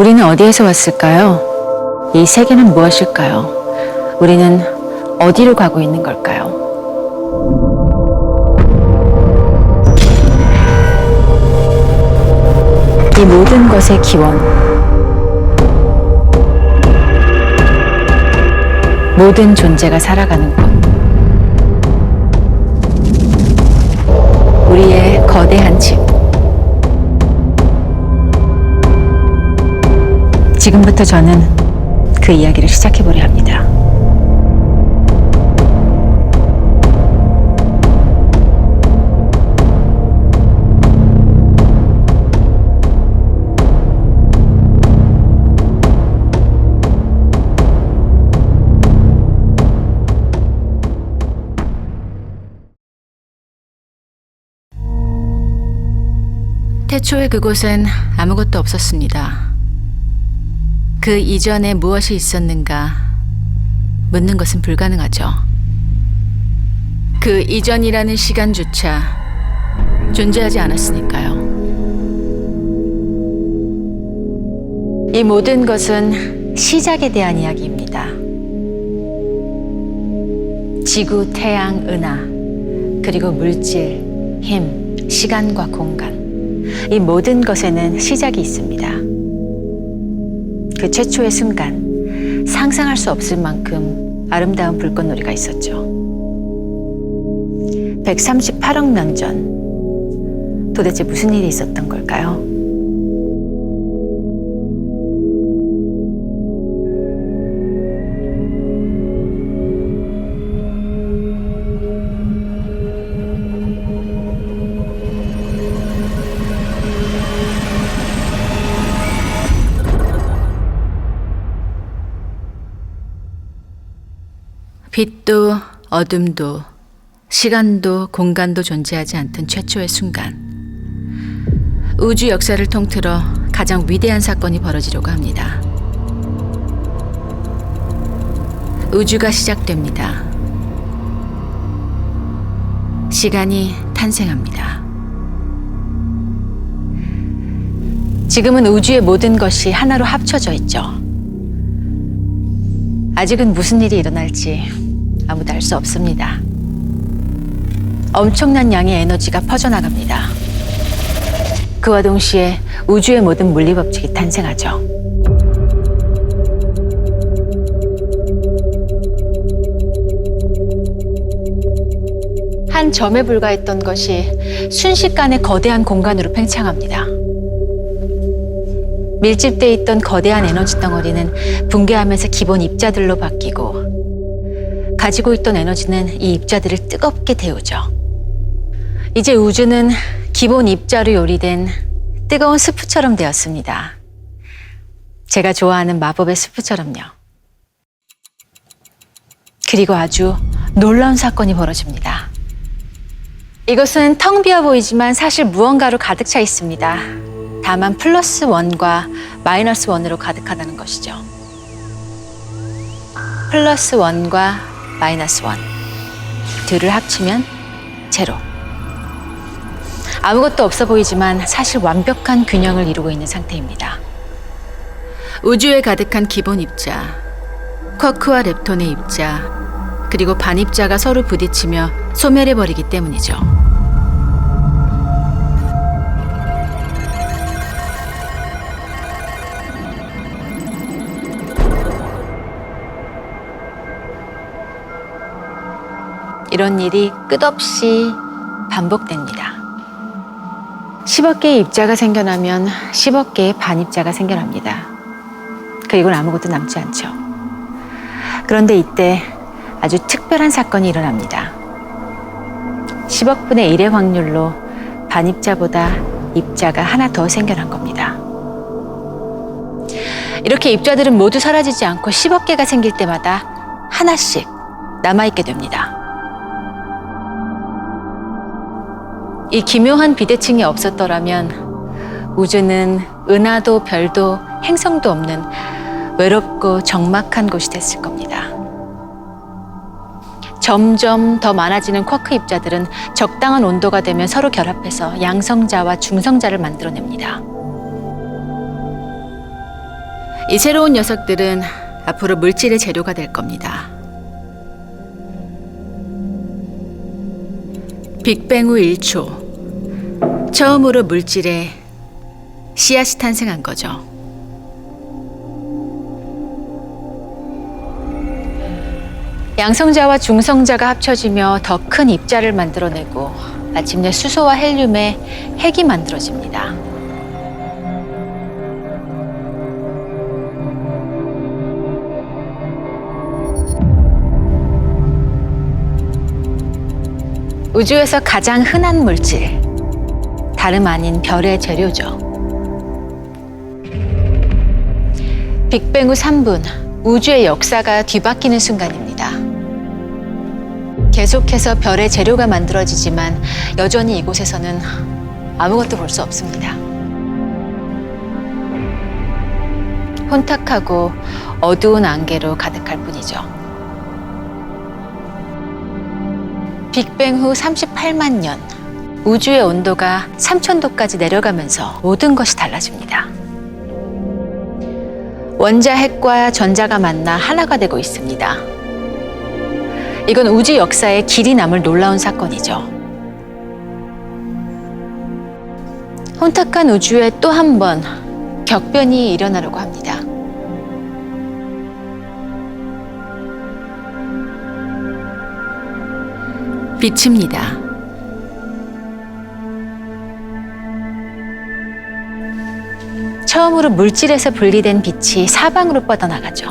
우리는 어디에서 왔을까요? 이 세계는 무엇일까요? 우리는 어디로 가고 있는 걸까요? 이 모든 것의 기원, 모든 존재가 살아가는 곳, 우리의 거대한 집. 지금부터 저는 그 이야기를 시작해보려 합니다. 태초에 그곳엔 아무것도 없었습니다. 그 이전에 무엇이 있었는가 묻는 것은 불가능하죠. 그 이전이라는 시간조차 존재하지 않았으니까요. 이 모든 것은 시작에 대한 이야기입니다. 지구, 태양, 은하, 그리고 물질, 힘, 시간과 공간. 이 모든 것에는 시작이 있습니다. 그 최초의 순간, 상상할 수 없을 만큼 아름다운 불꽃놀이가 있었죠. 138억 년 전, 도대체 무슨 일이 있었던 걸까요? 빛도 어둠도 시간도 공간도 존재하지 않던 최초의 순간, 우주 역사를 통틀어 가장 위대한 사건이 벌어지려고 합니다. 우주가 시작됩니다. 시간이 탄생합니다. 지금은 우주의 모든 것이 하나로 합쳐져 있죠. 아직은 무슨 일이 일어날지 아무도 알 수 없습니다. 엄청난 양의 에너지가 퍼져나갑니다. 그와 동시에 우주의 모든 물리법칙이 탄생하죠. 한 점에 불과했던 것이 순식간에 거대한 공간으로 팽창합니다. 밀집돼 있던 거대한 에너지 덩어리는 붕괴하면서 기본 입자들로 바뀌고, 가지고 있던 에너지는 이 입자들을 뜨겁게 데우죠. 이제 우주는 기본 입자로 요리된 뜨거운 스프처럼 되었습니다. 제가 좋아하는 마법의 스프처럼요. 그리고 아주 놀라운 사건이 벌어집니다. 이것은 텅 비어 보이지만 사실 무언가로 가득 차 있습니다. 다만 플러스 1과 마이너스 1으로 가득하다는 것이죠. 플러스 1과 마이너스 1. 둘을 합치면 제로. 아무것도 없어 보이지만 사실 완벽한 균형을 이루고 있는 상태입니다. 우주에 가득한 기본 입자, 쿼크와 렙톤의 입자, 그리고 반입자가 서로 부딪히며 소멸해버리기 때문이죠. 이런 일이 끝없이 반복됩니다. 10억 개의 입자가 생겨나면 10억 개의 반입자가 생겨납니다. 그리고는 아무것도 남지 않죠. 그런데 이때 아주 특별한 사건이 일어납니다. 10억 분의 1의 확률로 반입자보다 입자가 하나 더 생겨난 겁니다. 이렇게 입자들은 모두 사라지지 않고 10억 개가 생길 때마다 하나씩 남아있게 됩니다. 이 기묘한 비대칭이 없었더라면 우주는 은하도 별도 행성도 없는 외롭고 적막한 곳이 됐을 겁니다. 점점 더 많아지는 쿼크 입자들은 적당한 온도가 되면 서로 결합해서 양성자와 중성자를 만들어냅니다. 이 새로운 녀석들은 앞으로 물질의 재료가 될 겁니다. 빅뱅 후 1초, 처음으로 물질에 씨앗이 탄생한 거죠. 양성자와 중성자가 합쳐지며 더 큰 입자를 만들어내고 마침내 수소와 헬륨의 핵이 만들어집니다. 우주에서 가장 흔한 물질, 다름 아닌 별의 재료죠. 빅뱅 후 3분, 우주의 역사가 뒤바뀌는 순간입니다. 계속해서 별의 재료가 만들어지지만 여전히 이곳에서는 아무것도 볼 수 없습니다. 혼탁하고 어두운 안개로 가득할 뿐이죠. 빅뱅 후 38만 년, 우주의 온도가 3000도까지 내려가면서 모든 것이 달라집니다. 원자 핵과 전자가 만나 하나가 되고 있습니다. 이건 우주 역사에 길이 남을 놀라운 사건이죠. 혼탁한 우주에 또 한 번 격변이 일어나려고 합니다. 빛입니다. 처음으로 물질에서 분리된 빛이 사방으로 뻗어나가죠.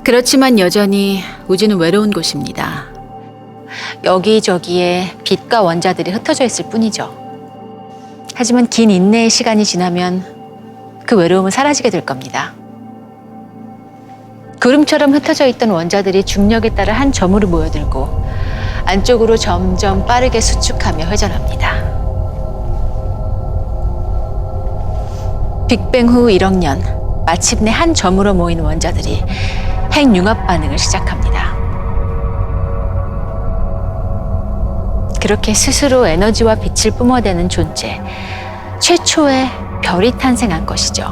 그렇지만 여전히 우주는 외로운 곳입니다. 여기저기에 빛과 원자들이 흩어져 있을 뿐이죠. 하지만 긴 인내의 시간이 지나면 그 외로움은 사라지게 될 겁니다. 구름처럼 흩어져 있던 원자들이 중력에 따라 한 점으로 모여들고 안쪽으로 점점 빠르게 수축하며 회전합니다. 빅뱅 후 1억 년, 마침내 한 점으로 모인 원자들이 핵융합 반응을 시작합니다. 그렇게 스스로 에너지와 빛을 뿜어대는 존재, 최초의 별이 탄생한 것이죠.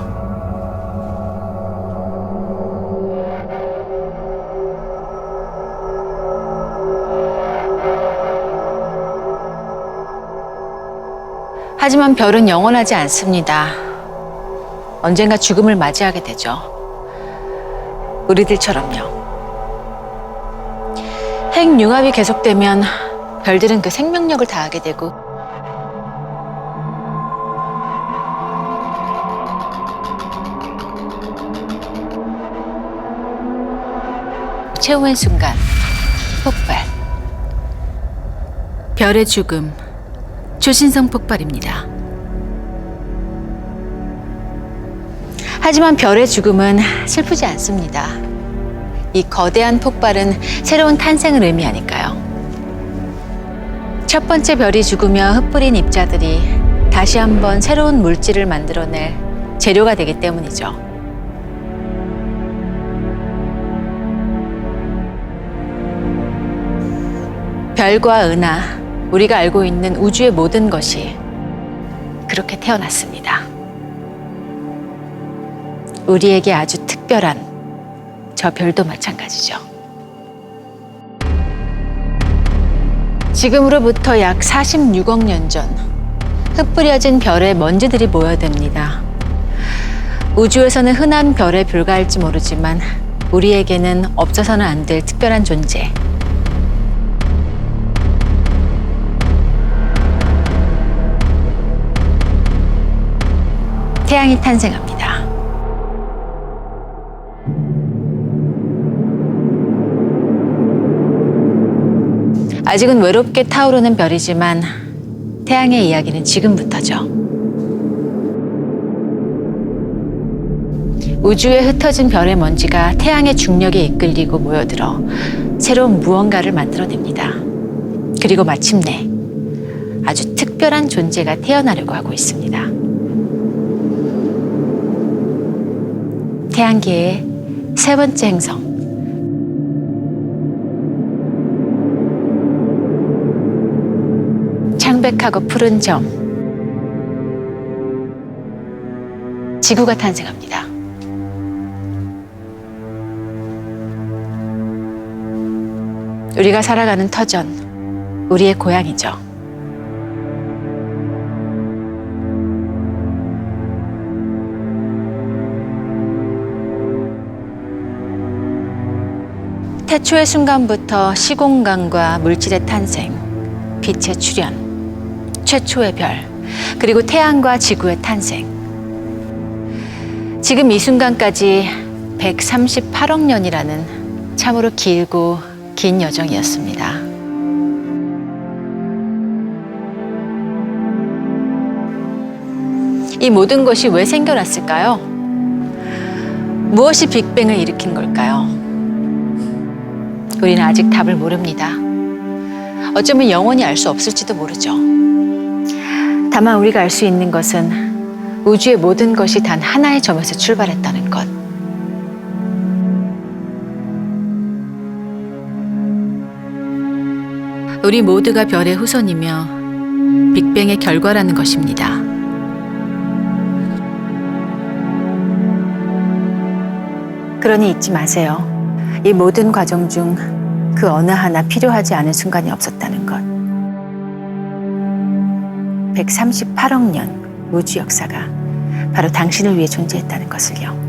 하지만 별은 영원하지 않습니다. 언젠가 죽음을 맞이하게 되죠. 우리들처럼요. 핵융합이 계속되면 별들은 그 생명력을 다하게 되고 최후의 순간, 폭발. 별의 죽음, 초신성 폭발입니다. 하지만 별의 죽음은 슬프지 않습니다. 이 거대한 폭발은 새로운 탄생을 의미하니까요. 첫 번째 별이 죽으며 흩뿌린 입자들이 다시 한번 새로운 물질을 만들어낼 재료가 되기 때문이죠. 별과 은하, 우리가 알고 있는 우주의 모든 것이 그렇게 태어났습니다. 우리에게 아주 특별한 저 별도 마찬가지죠. 지금으로부터 약 46억 년 전, 흩뿌려진 별에 먼지들이 모여듭니다. 우주에서는 흔한 별에 불과할지 모르지만 우리에게는 없어서는 안 될 특별한 존재. 태양이 탄생합니다. 아직은 외롭게 타오르는 별이지만 태양의 이야기는 지금부터죠. 우주에 흩어진 별의 먼지가 태양의 중력에 이끌리고 모여들어 새로운 무언가를 만들어냅니다. 그리고 마침내 아주 특별한 존재가 태어나려고 하고 있습니다. 태양계의 세 번째 행성, 청백하고 푸른 점, 지구가 탄생합니다. 우리가 살아가는 터전, 우리의 고향이죠. 태초의 순간부터 시공간과 물질의 탄생, 빛의 출현, 최초의 별, 그리고 태양과 지구의 탄생. 지금 이 순간까지 138억 년이라는 참으로 길고 긴 여정이었습니다. 이 모든 것이 왜 생겨났을까요? 무엇이 빅뱅을 일으킨 걸까요? 우리는 아직 답을 모릅니다. 어쩌면 영원히 알 수 없을지도 모르죠. 다만 우리가 알 수 있는 것은 우주의 모든 것이 단 하나의 점에서 출발했다는 것. 우리 모두가 별의 후손이며 빅뱅의 결과라는 것입니다. 그러니 잊지 마세요. 이 모든 과정 중 그 어느 하나 필요하지 않은 순간이 없었다는 것. 138억 년 우주 역사가 바로 당신을 위해 존재했다는 것을요.